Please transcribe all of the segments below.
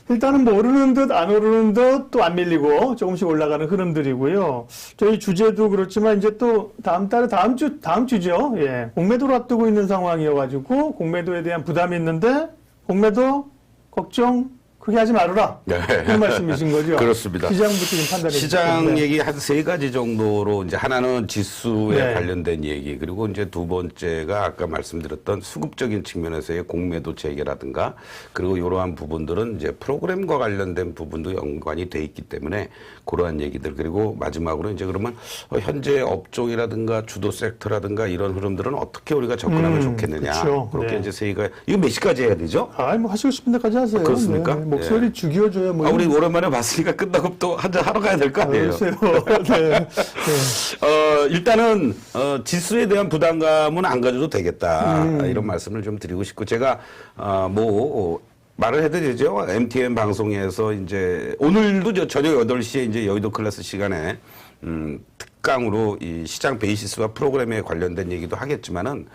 일단은 뭐 오르는 듯 안 오르는 듯 또 안 밀리고 조금씩 올라가는 흐름들이고요. 저희 주제도 그렇지만 이제 또 다음 주죠. 예. 공매도를 앞두고 있는 상황이어가지고 공매도에 대한 부담이 있는데 공매도 걱정 크게 하지 말아라. 네. 그런 말씀이신 거죠? 그렇습니다. 시장부터 좀 판단해 주시죠. 시장 얘기 한 세 가지 정도로 이제 하나는 지수에 네. 관련된 얘기, 그리고 이제 두 번째가 아까 말씀드렸던 수급적인 측면에서의 공매도 재개라든가, 그리고 이러한 부분들은 이제 프로그램과 관련된 부분도 연관이 돼 있기 때문에 그러한 얘기들, 그리고 마지막으로 이제 그러면 현재 업종이라든가 주도 섹터라든가 이런 흐름들은 어떻게 우리가 접근하면 좋겠느냐. 그렇죠. 그렇게 네. 이제 세 가지. 이거 몇 시까지 해야 되죠? 뭐 하시고 싶은 데까지 하세요. 그렇습니까? 네. 목소리 예. 죽여줘야 뭐. 우리 오랜만에 봤으니까 끝나고 또 한잔 하러 가야 될 거 아니에요? 글쎄요. 네. 일단은 지수에 대한 부담감은 안 가져도 되겠다, 이런 말씀을 좀 드리고 싶고, 제가 말을 해도 되죠. MTN 방송에서 이제 오늘도 저녁 8시에 이제 여의도 클래스 시간에 특강으로 이 시장 베이시스와 프로그램에 관련된 얘기도 하겠지만은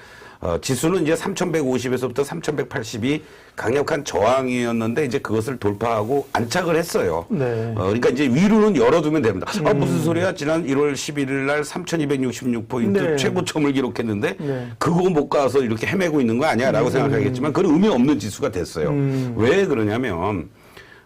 지수는 이제 3,150에서부터 3,180이 강력한 저항이었는데 이제 그것을 돌파하고 안착을 했어요. 네. 그러니까 이제 위로는 열어두면 됩니다. 무슨 소리야? 지난 1월 11일 날 3,266포인트 네. 최고점을 기록했는데 네. 그거 못 가서 이렇게 헤매고 있는 거 아니야? 라고 생각하겠지만 그건 의미 없는 지수가 됐어요. 왜 그러냐면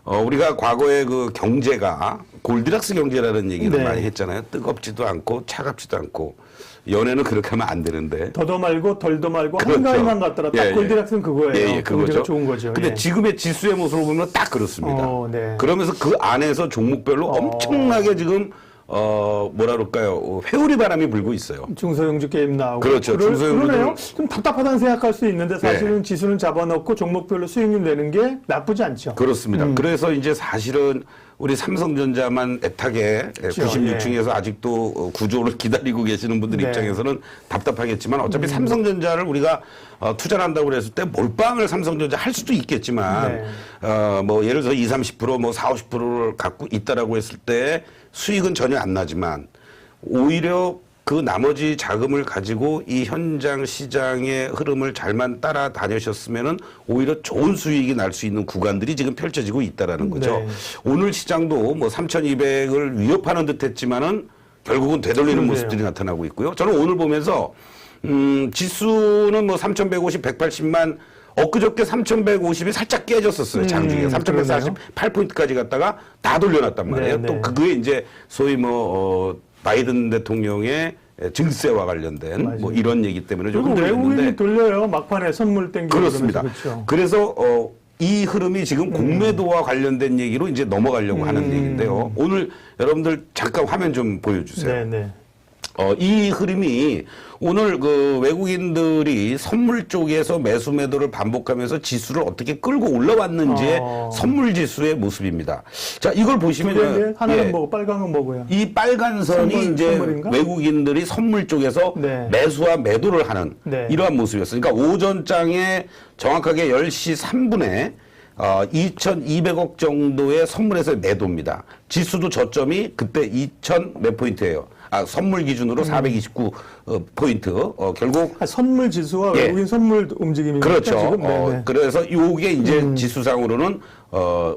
우리가 과거에 그 경제가 골디락스 경제라는 얘기를 네. 많이 했잖아요. 뜨겁지도 않고 차갑지도 않고. 연애는 그렇게 하면 안 되는데. 더도 말고 덜도 말고 그렇죠. 한가위만 갔더라. 딱 예, 골디락스는 그거예요. 예, 그거죠. 좋은 거죠. 근데 예. 지금의 지수의 모습을 보면 딱 그렇습니다. 네. 그러면서 그 안에서 종목별로 엄청나게 지금 뭐라 그럴까요? 회오리 바람이 불고 있어요. 중소형주 게임 나오고. 그렇죠. 중소형주들- 그러네요. 좀 답답하다는 생각할 수 있는데 사실은 네. 지수는 잡아놓고 종목별로 수익률 내는 게 나쁘지 않죠. 그렇습니다. 그래서 이제 사실은 우리 삼성전자만 애타게 그렇죠. 96층에서 아직도 구조를 기다리고 계시는 분들 네. 입장에서는 답답하겠지만 어차피 삼성전자를 우리가 투자를 한다고 그랬을 때 몰빵을 삼성전자 할 수도 있겠지만 뭐 예를 들어서 20, 30%, 뭐 40, 50%를 갖고 있다라고 했을 때 수익은 전혀 안 나지만 오히려 그 나머지 자금을 가지고 이 현장 시장의 흐름을 잘만 따라다니셨으면은 오히려 좋은 수익이 날 수 있는 구간들이 지금 펼쳐지고 있다라는 거죠. 네. 오늘 시장도 뭐 3,200을 위협하는 듯 했지만은 결국은 되돌리는 그러네요. 모습들이 나타나고 있고요. 저는 오늘 보면서 지수는 뭐 3,150, 180만 엊그저께 3,150이 살짝 깨졌었어요. 장중에 3,148포인트까지 갔다가 다 돌려놨단 말이에요. 네, 또 네. 그게 이제 소위 바이든 대통령의 증세와 관련된 맞아요. 뭐 이런 얘기 때문에 좀 그리고 외국인이 흔들렸는데 돌려요. 막판에 선물 땡기고 그렇습니다. 그렇죠. 그래서 이 흐름이 지금 공매도와 관련된 얘기로 이제 넘어가려고 하는 얘기인데요. 오늘 여러분들 잠깐 화면 좀 보여주세요. 네, 네. 이 흐름이 오늘 그 외국인들이 선물 쪽에서 매수 매도를 반복하면서 지수를 어떻게 끌고 올라왔는지의 선물 지수의 모습입니다. 자, 이걸 보시면 하나는 뭐고 빨간 건 뭐고요? 이 빨간 선이 이제 선물인가? 외국인들이 선물 쪽에서 네. 매수와 매도를 하는 네. 이러한 모습이었어요. 그러니까 오전장에 정확하게 10시 3분에 2,200억 정도의 선물에서 매도입니다. 지수도 저점이 그때 2,000 몇 포인트예요. 선물 기준으로 429 포인트. 결국 선물 지수와 예. 외국인 선물 움직임입니까? 그렇죠. 지금? 네네. 그래서 요게 이제 지수상으로는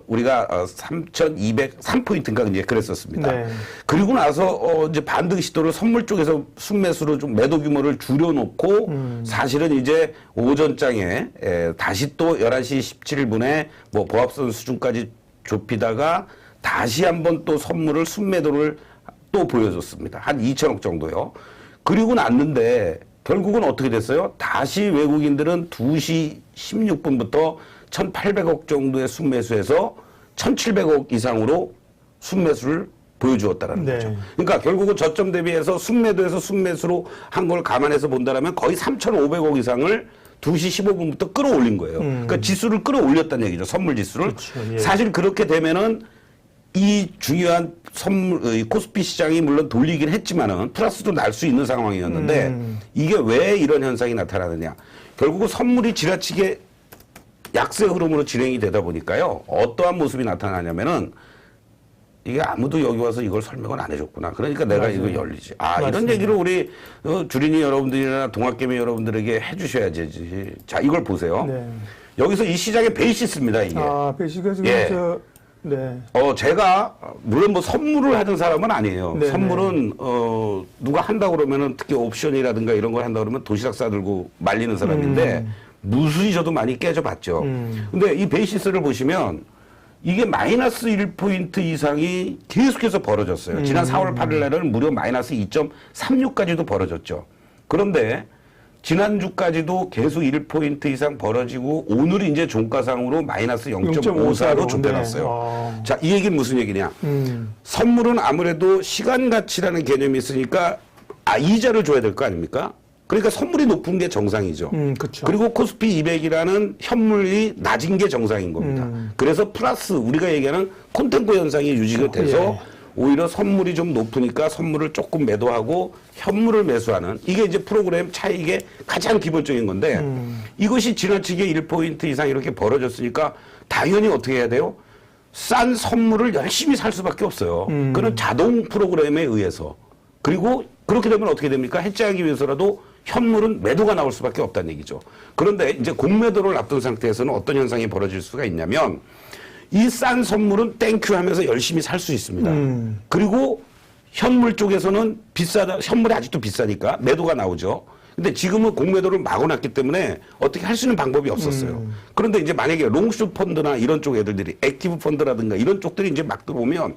우리가 3,203포인트인가 이제 그랬었습니다. 네. 그리고 나서 이제 반등 시도를 선물 쪽에서 순매수로 좀 매도 규모를 줄여놓고 사실은 이제 오전장에 다시 또 11시 17분에 뭐 보합선 수준까지 좁히다가 다시 한번 또 선물을 순매도를 또 보여줬습니다. 한 2천억 정도요. 그리고 났는데 결국은 어떻게 됐어요? 다시 외국인들은 2시 16분부터 1,800억 정도의 순매수에서 1,700억 이상으로 순매수를 보여주었다는 네. 거죠. 그러니까 결국은 저점 대비해서 순매도에서 순매수로 한 걸 감안해서 본다면 거의 3,500억 이상을 2시 15분부터 끌어올린 거예요. 그러니까 지수를 끌어올렸다는 얘기죠. 선물 지수를. 그렇죠. 예. 사실 그렇게 되면은 이 중요한 선물, 코스피 시장이 물론 돌리긴 했지만은 플러스도 날 수 있는 상황이었는데 이게 왜 이런 현상이 나타나느냐. 결국은 선물이 지나치게 약세 흐름으로 진행이 되다 보니까요. 어떠한 모습이 나타나냐면은 이게 아무도 여기 와서 이걸 설명을 안 해줬구나. 그러니까 내가 맞아요. 이거 열리지. 이런 맞습니다. 얘기를 우리 주린이 여러분들이나 동학개미 여러분들에게 해주셔야지. 자, 이걸 보세요. 네. 여기서 이 시장의 베이시스입니다, 이게. 베이시가 지금 예. 네. 제가 물론 뭐 선물을 하던 사람은 아니에요. 네네. 선물은 누가 한다 그러면은 특히 옵션이라든가 이런 걸 한다 그러면 도시락 싸들고 말리는 사람인데 무수히 저도 많이 깨져봤죠. 근데 이 베이시스를 보시면 이게 마이너스 1포인트 이상이 계속해서 벌어졌어요. 지난 4월 8일 날은 무려 마이너스 2.36까지도 벌어졌죠. 그런데 지난주까지도 계속 1포인트 이상 벌어지고 오늘이 이제 종가상으로 마이너스 0.54로 좁혀놨어요. 네. 자, 이 얘기는 무슨 얘기냐. 선물은 아무래도 시간 가치라는 개념이 있으니까 이자를 줘야 될 거 아닙니까? 그러니까 선물이 높은 게 정상이죠. 그쵸. 그리고 코스피 200이라는 현물이 낮은 게 정상인 겁니다. 그래서 플러스 우리가 얘기하는 콘텐츠 현상이 유지가 돼서 예. 오히려 선물이 좀 높으니까 선물을 조금 매도하고 현물을 매수하는 이게 이제 프로그램 차익의 가장 기본적인 건데 이것이 지나치게 1포인트 이상 이렇게 벌어졌으니까 당연히 어떻게 해야 돼요? 싼 선물을 열심히 살 수밖에 없어요. 그건 자동 프로그램에 의해서. 그리고 그렇게 되면 어떻게 됩니까? 해지하기 위해서라도 현물은 매도가 나올 수밖에 없다는 얘기죠. 그런데 이제 공매도를 앞둔 상태에서는 어떤 현상이 벌어질 수가 있냐면 이 싼 선물은 땡큐 하면서 열심히 살 수 있습니다. 그리고 현물 쪽에서는 비싸다, 현물이 아직도 비싸니까 매도가 나오죠. 근데 지금은 공매도를 막아놨기 때문에 어떻게 할 수 있는 방법이 없었어요. 그런데 이제 만약에 롱숏 펀드나 이런 쪽 애들이 액티브 펀드라든가 이런 쪽들이 이제 막 들어오면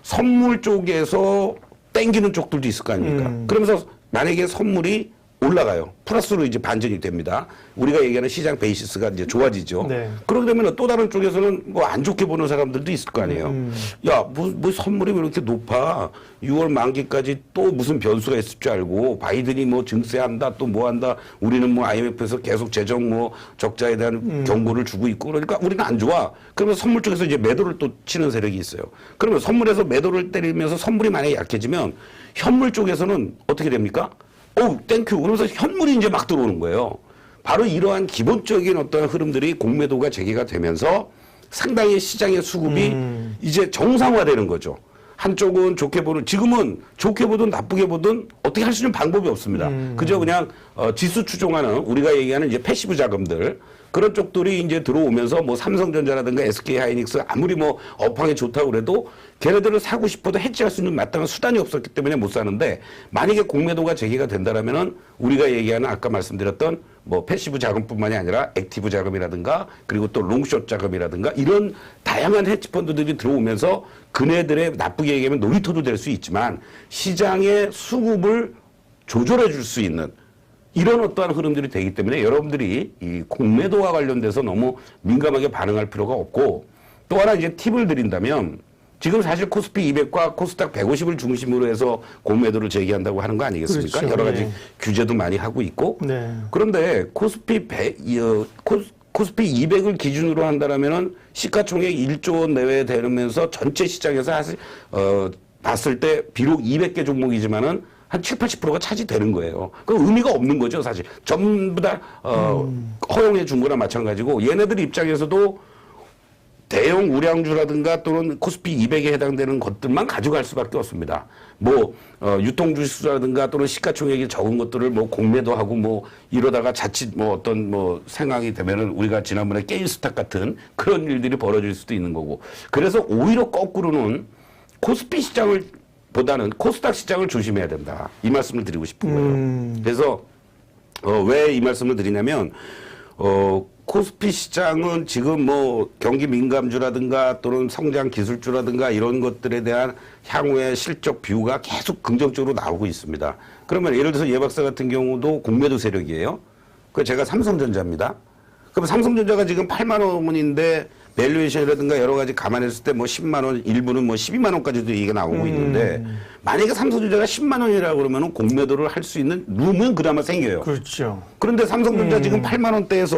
선물 쪽에서 땡기는 쪽들도 있을 거 아닙니까? 그러면서 만약에 선물이 올라가요. 플러스로 이제 반전이 됩니다. 우리가 얘기하는 시장 베이시스가 이제 좋아지죠. 네. 그러게 되면 또 다른 쪽에서는 뭐 안 좋게 보는 사람들도 있을 거 아니에요. 야, 뭐 선물이 왜 이렇게 높아? 6월 만기까지 또 무슨 변수가 있을 줄 알고 바이든이 뭐 증세한다 또 뭐 한다. 우리는 뭐 IMF에서 계속 재정 뭐 적자에 대한 경고를 주고 있고 그러니까 우리는 안 좋아. 그러면서 선물 쪽에서 이제 매도를 또 치는 세력이 있어요. 그러면 선물에서 매도를 때리면서 선물이 만약에 약해지면 현물 쪽에서는 어떻게 됩니까? 땡큐. 그러면서 현물이 이제 막 들어오는 거예요. 바로 이러한 기본적인 어떤 흐름들이 공매도가 재개가 되면서 상당히 시장의 수급이 이제 정상화되는 거죠. 한쪽은 좋게 보는, 지금은 좋게 보든 나쁘게 보든 어떻게 할 수 있는 방법이 없습니다. 그저 그냥 지수 추종하는 우리가 얘기하는 이제 패시브 자금들 그런 쪽들이 이제 들어오면서 뭐 삼성전자라든가 SK 하이닉스 아무리 뭐 업황이 좋다고 그래도 걔네들을 사고 싶어도 해지할 수 있는 마땅한 수단이 없었기 때문에 못 사는데 만약에 공매도가 재개가 된다라면은 우리가 얘기하는 아까 말씀드렸던 뭐 패시브 자금뿐만이 아니라 액티브 자금이라든가 그리고 또 롱숏 자금이라든가 이런 다양한 헤지 펀드들이 들어오면서 그네들의 나쁘게 얘기하면 놀이터도 될 수 있지만 시장의 수급을 조절해 줄 수 있는 이런 어떠한 흐름들이 되기 때문에 여러분들이 이 공매도와 관련돼서 너무 민감하게 반응할 필요가 없고 또 하나 이제 팁을 드린다면 지금 사실 코스피 200과 코스닥 150을 중심으로 해서 공매도를 제기한다고 하는 거 아니겠습니까? 그렇죠. 여러 가지 네. 규제도 많이 하고 있고 네. 그런데 코스피 200을 기준으로 한다라면은 시가총액 1조 원 내외에 되면서 전체 시장에서 사실 봤을 때 비록 200개 종목이지만은 한 7, 80%가 차지되는 거예요. 그 의미가 없는 거죠, 사실. 전부 다 허용해 준 거나 마찬가지고 얘네들 입장에서도 대형 우량주라든가 또는 코스피 200에 해당되는 것들만 가져갈 수밖에 없습니다. 뭐 유통주식수라든가 또는 시가총액이 적은 것들을 뭐 공매도하고 뭐 이러다가 자칫 뭐 어떤 뭐 상황이 되면은 우리가 지난번에 게임스탁 같은 그런 일들이 벌어질 수도 있는 거고. 그래서 오히려 거꾸로는 코스피 시장을 보다는 코스닥 시장을 조심해야 된다. 이 말씀을 드리고 싶은 거예요. 그래서 왜 이 말씀을 드리냐면 코스피 시장은 지금 뭐 경기 민감주라든가 또는 성장 기술주라든가 이런 것들에 대한 향후의 실적 뷰가 계속 긍정적으로 나오고 있습니다. 그러면 예를 들어서 예 박사 같은 경우도 공매도 세력이에요. 그 제가 삼성전자입니다. 그럼 삼성전자가 지금 8만 원인데 밸류에이션이라든가 여러 가지 감안했을 때 뭐 10만 원, 일부는 뭐 12만 원까지도 얘기가 나오고 있는데 만약에 삼성전자가 10만 원이라고 그러면은 공매도를 할 수 있는 룸은 그나마 생겨요. 그렇죠. 그런데 삼성전자 지금 8만 원대에서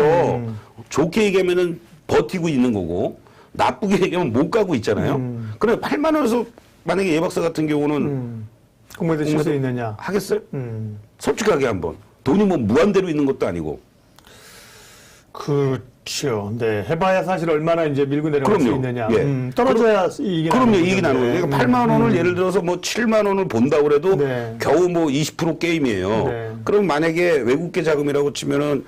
좋게 얘기하면은 버티고 있는 거고 나쁘게 얘기하면 못 가고 있잖아요. 그래 8만 원에서 만약에 예 박사 같은 경우는 공매도 칠 수 있느냐? 하겠어요? 솔직하게 한번 돈이 뭐 무한대로 있는 것도 아니고. 그렇죠. 네. 해봐야 사실 얼마나 이제 밀고 내려갈 수 그럼요. 있느냐. 예. 떨어져야 이익이 그럼요, 나는 이익이 나는 거예요. 그러니까 8만 원을 예를 들어서 뭐 7만 원을 본다 그래도 네. 겨우 뭐 20% 게임이에요. 네. 그럼 만약에 외국계 자금이라고 치면은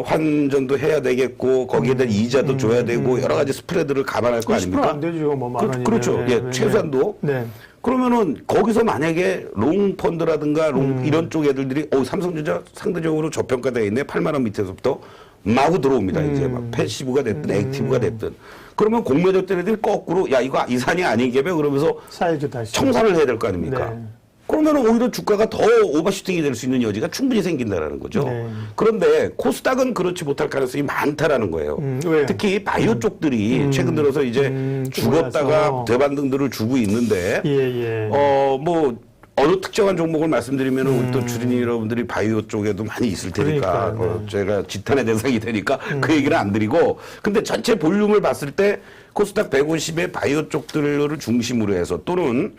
환전도 해야 되겠고 거기에 대한 이자도 줘야 되고 여러 가지 스프레드를 감안할 거 10%안 아닙니까? 되죠. 뭐 만 원이면. 그렇죠. 네. 예, 네. 최소한도. 네. 그러면은 거기서 만약에 롱 펀드라든가 이런 쪽 애들이 삼성전자 상대적으로 저평가되어 있네. 8만 원 밑에서부터 마구 들어옵니다. 이제 막 패시브가 됐든 액티브가 됐든. 그러면 공매도 애들이 거꾸로 야 이거 이산이 아니겠며 그러면서 사야죠 다시. 청산을 해야 될 거 아닙니까? 네. 그러면 오히려 주가가 더 오버슈팅이 될 수 있는 여지가 충분히 생긴다라는 거죠. 네. 그런데 코스닥은 그렇지 못할 가능성이 많다라는 거예요. 왜요? 특히 바이오 쪽들이 최근 들어서 이제 죽었다가 올라서. 되반등들을 주고 있는데 예. 뭐 어느 특정한 종목을 말씀드리면 우리 또 주린이 여러분들이 바이오 쪽에도 많이 있을 테니까 그러니까요. 제가 지탄의 대상이 되니까 그 얘기는 안 드리고 근데 전체 볼륨을 봤을 때 코스닥 150의 바이오 쪽들을 중심으로 해서 또는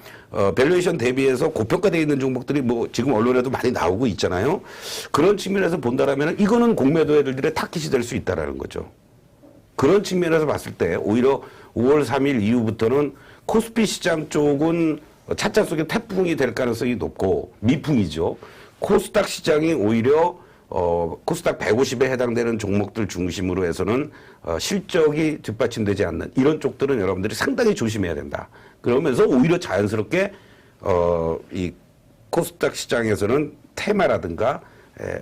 밸류에이션 대비해서 고평가되어 있는 종목들이 뭐 지금 언론에도 많이 나오고 있잖아요. 그런 측면에서 본다라면 이거는 공매도 애들의 타깃이 될 수 있다라는 거죠. 그런 측면에서 봤을 때 오히려 5월 3일 이후부터는 코스피 시장 쪽은 차차 속에 태풍이 될 가능성이 높고 미풍이죠. 코스닥 시장이 오히려 코스닥 150에 해당되는 종목들 중심으로 해서는 실적이 뒷받침되지 않는 이런 쪽들은 여러분들이 상당히 조심해야 된다. 그러면서 오히려 자연스럽게 이 코스닥 시장에서는 테마라든가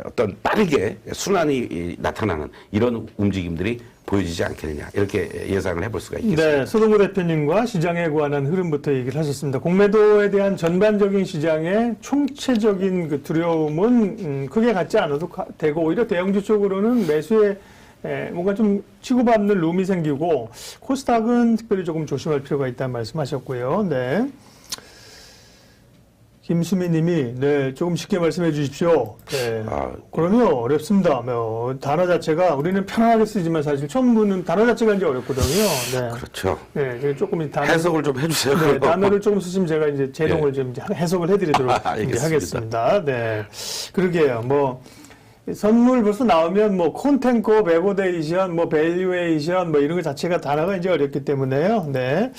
어떤 빠르게 순환이 나타나는 이런 움직임들이 보여지지 않겠느냐 이렇게 예상을 해볼 수가 있겠습니다. 네, 서동구 대표님과 시장에 관한 흐름부터 얘기를 하셨습니다. 공매도에 대한 전반적인 시장의 총체적인 그 두려움은 크게 갖지 않아도 되고 오히려 대형주 쪽으로는 매수에 뭔가 좀 치고받는 룸이 생기고 코스닥은 특별히 조금 조심할 필요가 있다는 말씀하셨고요. 네. 김수미 님이, 네, 조금 쉽게 말씀해 주십시오. 네. 그러면 어렵습니다. 단어 자체가 우리는 편하게 쓰지만 사실 처음 보는 단어 자체가 이제 어렵거든요. 네. 그렇죠. 네, 조금 단어, 해석을 좀 해주세요. 네, 단어를 조금 쓰시면 제가 이제 제동을 예. 좀 이제 해석을 해드리도록 알겠습니다. 하겠습니다. 네. 그러게요. 뭐, 선물 벌써 나오면 뭐 콘텐코, 베고데이션, 뭐 밸류에이션 뭐 이런 것 자체가 단어가 이제 어렵기 때문에요. 네.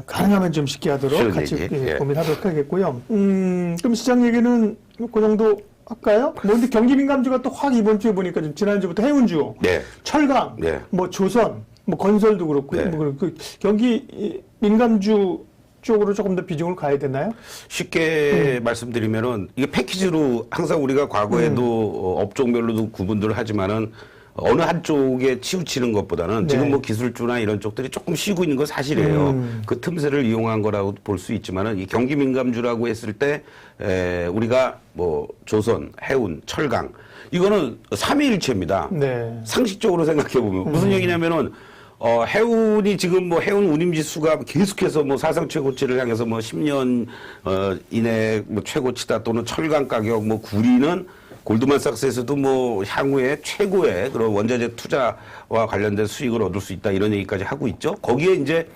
가능하면 좀 쉽게 하도록 같이 예. 고민하도록 하겠고요. 그럼 시장 얘기는 그 정도 할까요? 뭐 근데 경기 민감주가 또 확 이번 주에 보니까 좀 지난주부터 해운주, 네. 철강, 네. 뭐 조선, 뭐 건설도 그렇고요. 네. 뭐 그 경기 민감주 쪽으로 조금 더 비중을 가야 되나요? 쉽게 말씀드리면은 이게 패키지로 항상 우리가 과거에도 업종별로도 구분들을 하지만은 어느 한쪽에 치우치는 것보다는 네. 지금 뭐 기술주나 이런 쪽들이 조금 쉬고 있는 건 사실이에요. 그 틈새를 이용한 거라고 볼 수 있지만은 이 경기 민감주라고 했을 때 우리가 뭐 조선, 해운, 철강 이거는 삼위일체입니다. 네. 상식적으로 생각해 보면 무슨 얘기냐면은 해운이 지금 뭐 해운 운임지수가 계속해서 뭐 사상 최고치를 향해서 뭐 10년 이내 뭐 최고치다 또는 철강 가격 뭐 구리는 골드만삭스에서도 뭐 향후에 최고의 그런 원자재 투자와 관련된 수익을 얻을 수 있다 이런 얘기까지 하고 있죠. 거기에 이제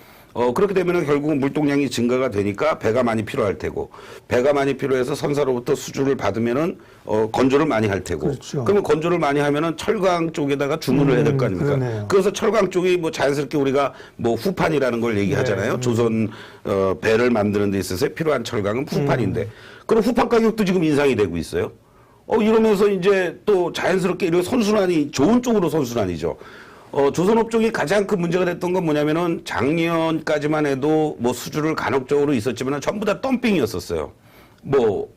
그렇게 되면은 결국은 물동량이 증가가 되니까 배가 많이 필요할 테고 배가 많이 필요해서 선사로부터 수주를 받으면은 건조를 많이 할 테고 그렇죠. 그러면 건조를 많이 하면은 철강 쪽에다가 주문을 해야 될 거 아닙니까? 그러네요. 그래서 철강 쪽이 뭐 자연스럽게 우리가 뭐 후판이라는 걸 얘기하잖아요. 네. 조선 배를 만드는 데 있어서 필요한 철강은 후판인데 그럼 후판 가격도 지금 인상이 되고 있어요. 이러면서 이제 또 자연스럽게 이런 선순환이 좋은 쪽으로 선순환이죠. 조선업종이 가장 큰 문제가 됐던 건 뭐냐면은 작년까지만 해도 뭐 수주를 간혹적으로 있었지만 전부 다 덤핑이었었어요. 뭐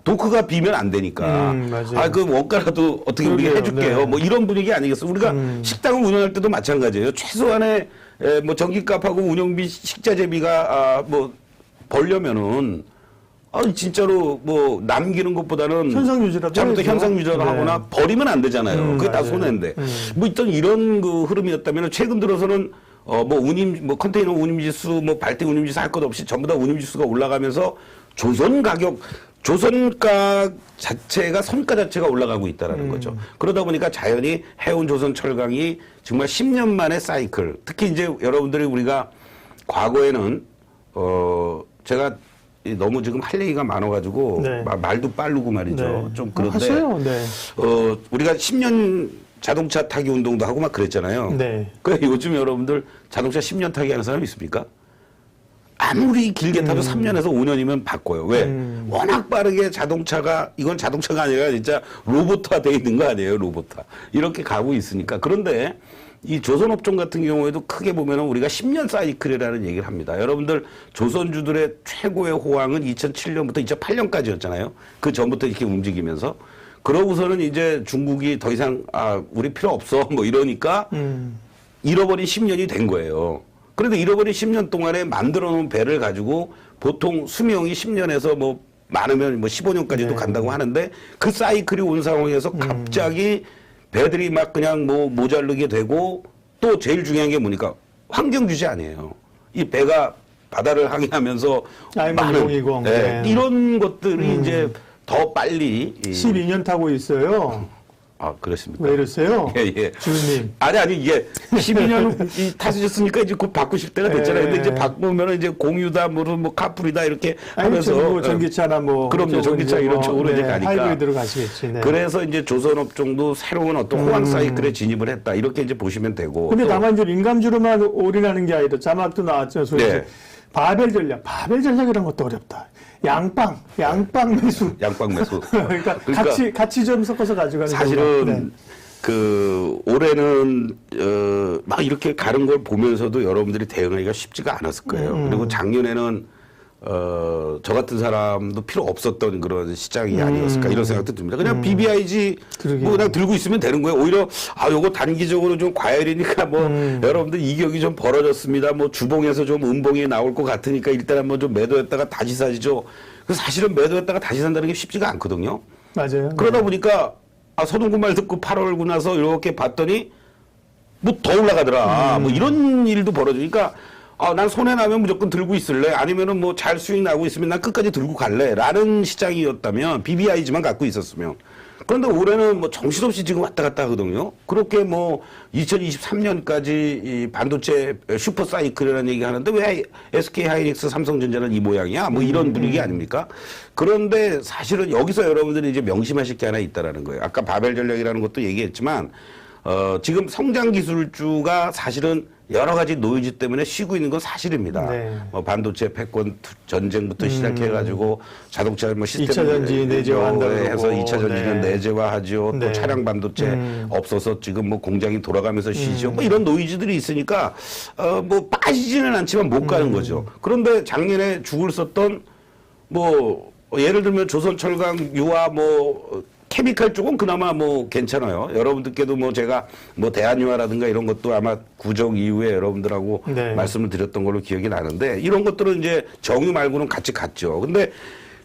도크가 비면 안 되니까. 맞아요. 그 원가라도 어떻게 우리가 그러게요. 해줄게요. 네. 뭐 이런 분위기 아니겠어요. 우리가 식당을 운영할 때도 마찬가지예요. 최소한의 뭐 전기값하고 운영비, 식자재비가 뭐 벌려면은 진짜로 뭐 남기는 것보다는 현상 유지라도 잘못해 해야죠. 현상 유지를 네. 하거나 버리면 안 되잖아요. 그게 다 맞아요. 손해인데. 뭐 일단 이런 그 흐름이었다면 최근 들어서는 뭐 컨테이너 운임지수 뭐 발생 운임지수 할 것 없이 전부 다 운임지수가 올라가면서 조선가 자체가 선가 자체가 올라가고 있다라는 거죠. 그러다 보니까 자연히 해운 조선 철강이 정말 10년 만의 사이클. 특히 이제 여러분들이 우리가 과거에는 제가 너무 지금 할 얘기가 많아가지고 네. 말도 빠르고 말이죠. 네. 좀 그런데 하세요. 네. 우리가 10년 자동차 타기 운동도 하고 막 그랬잖아요. 네. 그 요즘 여러분들 자동차 10년 타기 하는 사람 있습니까? 아무리 길게 타도 3년에서 5년이면 바꿔요. 왜? 워낙 빠르게 자동차가, 이건 자동차가 아니라 진짜 로봇화 돼 있는 거 아니에요, 로봇화. 이렇게 가고 있으니까. 그런데 이 조선업종 같은 경우에도 크게 보면은 우리가 10년 사이클이라는 얘기를 합니다. 여러분들 조선주들의 최고의 호황은 2007년부터 2008년까지였잖아요. 그 전부터 이렇게 움직이면서. 그러고서는 이제 중국이 더 이상, 우리 필요 없어. 뭐 이러니까 잃어버린 10년이 된 거예요. 그런데 잃어버린 10년 동안에 만들어 놓은 배를 가지고 보통 수명이 10년에서 뭐 많으면 뭐 15년까지도 네. 간다고 하는데 그 사이클이 온 상황에서 갑자기 배들이 막 그냥 뭐 모자르게 되고 또 제일 중요한 게 뭐니까 환경 규제 아니에요. 이 배가 바다를 항해하면서 아이만 2020. 네. 이런 것들이 이제 더 빨리 12년 타고 있어요. 그렇습니까? 왜 이러세요? 예. 주님. 아니, 이게 12년 타셨으니까 이제 곧 바꾸실 때가 됐잖아요. 근데 예. 이제 바꾸면은 이제 공유다, 뭐 카풀이다 이렇게 하면서. 뭐 전기차나 뭐. 그럼요. 전기차 이런 쪽으로 이제 가니까. 하이브리드로 가시겠지. 네. 그래서 이제 조선업종도 새로운 어떤 호황 사이클에 진입을 했다. 이렇게 이제 보시면 되고. 근데 또 다만 이제 민감주로만 올인하는 게 아니라 자막도 나왔죠. 소위 네. 바벨 전략이란 것도 어렵다. 양빵 매수. 양빵 매수. 그러니까 같이 좀 섞어서 가져가는 사실은 경우가. 네. 그 올해는 막 이렇게 가는 걸 보면서도 여러분들이 대응하기가 쉽지가 않았을 거예요. 그리고 작년에는 저 같은 사람도 필요 없었던 그런 시장이 아니었을까 이런 생각도 듭니다. 그냥 BBIG 그러게요. 뭐 그냥 들고 있으면 되는 거예요. 오히려 요거 단기적으로 좀 과열이니까 뭐 여러분들 이격이 좀 벌어졌습니다. 뭐 주봉에서 좀 음봉이 나올 것 같으니까 일단 한번 좀 매도했다가 다시 사시죠. 그 사실은 매도했다가 다시 산다는 게 쉽지가 않거든요. 맞아요. 그러다 보니까 서동구 말 듣고 8월 오고 나서 이렇게 봤더니 뭐 더 올라가더라. 뭐 이런 일도 벌어지니까 난 손해 나면 무조건 들고 있을래. 아니면은 뭐 잘 수익 나고 있으면 난 끝까지 들고 갈래. 라는 시장이었다면 BBIG만 갖고 있었으면. 그런데 올해는 뭐 정신없이 지금 왔다 갔다 하거든요. 그렇게 뭐 2023년까지 이 반도체 슈퍼 사이클이라는 얘기 하는데 왜 SK 하이닉스 삼성전자는 이 모양이야? 뭐 이런 분위기 아닙니까? 그런데 사실은 여기서 여러분들이 이제 명심하실 게 하나 있다라는 거예요. 아까 바벨 전략이라는 것도 얘기했지만 지금 성장 기술주가 사실은 여러 가지 노이즈 때문에 쉬고 있는 건 사실입니다. 네. 뭐 반도체 패권 전쟁부터 시작해가지고 자동차 뭐 시스템 2차 전지 내재화한다고 해서 2차 전지는 네. 내재화하죠. 네. 또 차량 반도체 없어서 지금 뭐 공장이 돌아가면서 쉬죠. 뭐 이런 노이즈들이 있으니까 뭐 빠지지는 않지만 못 가는 거죠. 그런데 작년에 죽을 썼던 뭐 예를 들면 조선철강 유화 뭐 케미칼 쪽은 그나마 뭐 괜찮아요. 여러분들께도 뭐 제가 뭐 대한유화라든가 이런 것도 아마 구정 이후에 여러분들하고 네. 말씀을 드렸던 걸로 기억이 나는데 이런 것들은 이제 정유 말고는 같이 갔죠. 근데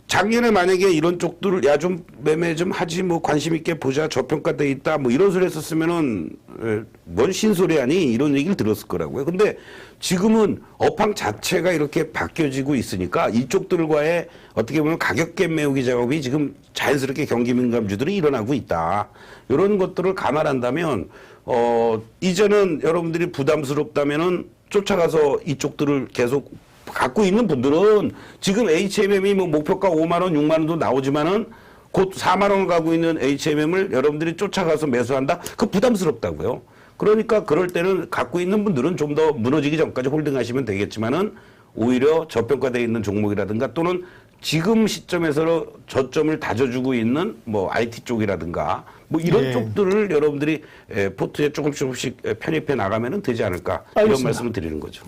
작년에 만약에 이런 쪽들을 좀 매매 좀 하지 뭐 관심 있게 보자 저평가돼 있다 뭐 이런 소리 했었으면은 뭔 신소리 하니 이런 얘기를 들었을 거라고요. 근데 지금은 업황 자체가 이렇게 바뀌어지고 있으니까 이쪽들과의 어떻게 보면 가격갭 메우기 작업이 지금 자연스럽게 경기 민감주들이 일어나고 있다. 이런 것들을 감안한다면 이제는 여러분들이 부담스럽다면은 쫓아가서 이쪽들을 계속 갖고 있는 분들은 지금 HMM이 뭐 목표가 5만 원, 6만 원도 나오지만은 곧 4만 원 가고 있는 HMM을 여러분들이 쫓아가서 매수한다? 그 부담스럽다고요. 그러니까 그럴 때는 갖고 있는 분들은 좀 더 무너지기 전까지 홀딩하시면 되겠지만은 오히려 저평가되어 있는 종목이라든가 또는 지금 시점에서 저점을 다져주고 있는 뭐 IT 쪽이라든가 뭐 이런 예. 쪽들을 여러분들이 포트에 조금씩 편입해 나가면 되지 않을까 이런 알겠습니다. 말씀을 드리는 거죠.